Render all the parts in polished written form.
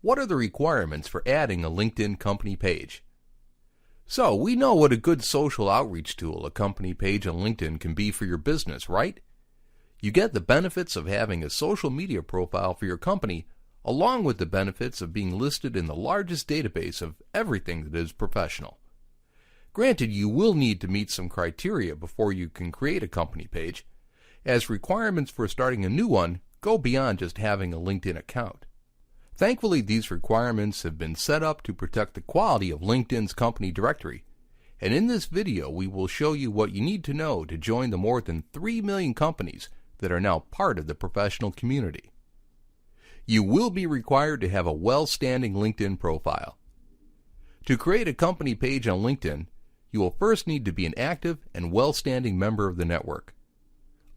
What are the requirements for adding a LinkedIn company page? So, we know what a good social outreach tool a company page on LinkedIn can be for your business, right? You get the benefits of having a social media profile for your company, along with the benefits of being listed in the largest database of everything that is professional. Granted, you will need to meet some criteria before you can create a company page, as requirements for starting a new one go beyond just having a LinkedIn account. Thankfully, these requirements have been set up to protect the quality of LinkedIn's company directory, and in this video we will show you what you need to know to join the more than 3 million companies that are now part of the professional community. You will be required to have a well-standing LinkedIn profile. To create a company page on LinkedIn, you will first need to be an active and well-standing member of the network.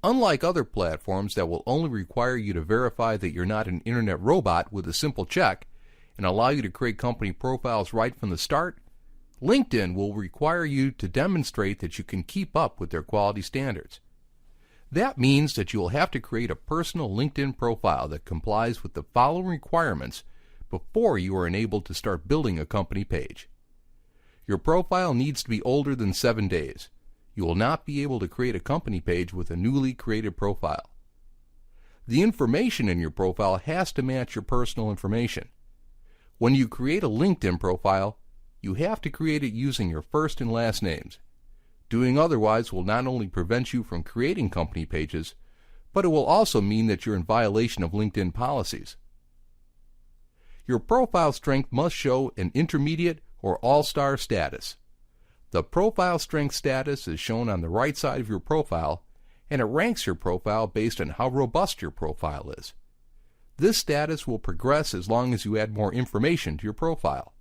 Unlike other platforms that will only require you to verify that you're not an internet robot with a simple check and allow you to create company profiles right from the start, LinkedIn will require you to demonstrate that you can keep up with their quality standards. That means that you will have to create a personal LinkedIn profile that complies with the following requirements before you are enabled to start building a company page. Your profile needs to be older than 7 days. You will not be able to create a company page with a newly created profile. The information in your profile has to match your personal information. When you create a LinkedIn profile, you have to create it using your first and last names. Doing otherwise will not only prevent you from creating company pages, but it will also mean that you're in violation of LinkedIn policies. Your profile strength must show an intermediate or all-star status. The profile strength status is shown on the right side of your profile, and it ranks your profile based on how robust your profile is. This status will progress as long as you add more information to your profile.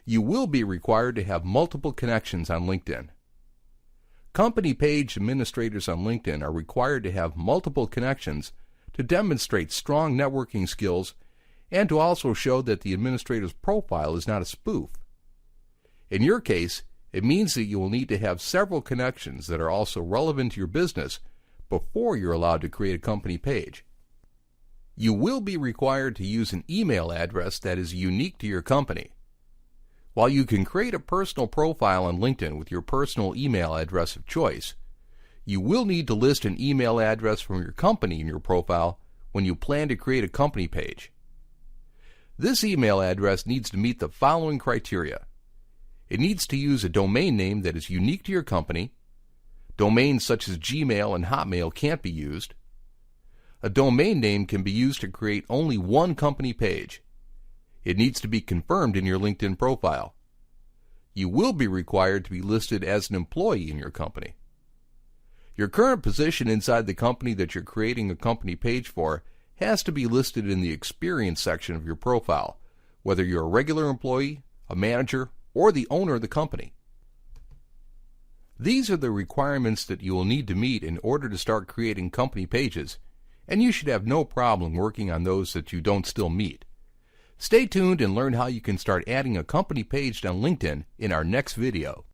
You will be required to have multiple connections on LinkedIn. Company page administrators on LinkedIn are required to have multiple connections to demonstrate strong networking skills and to also show that the administrator's profile is not a spoof. In your case, it means that you will need to have several connections that are also relevant to your business before you're allowed to create a company page. You will be required to use an email address that is unique to your company. While you can create a personal profile on LinkedIn with your personal email address of choice, you will need to list an email address from your company in your profile when you plan to create a company page. This email address needs to meet the following criteria. It needs to use a domain name that is unique to your company. Domains such as Gmail and Hotmail can't be used. A domain name can be used to create only one company page. It needs to be confirmed in your LinkedIn profile. You will be required to be listed as an employee in your company. Your current position inside the company that you're creating a company page for has to be listed in the experience section of your profile, whether you're a regular employee, a manager, or the owner of the company. These are the requirements that you will need to meet in order to start creating company pages, and you should have no problem working on those that you don't still meet. Stay tuned and learn how you can start adding a company page on LinkedIn in our next video.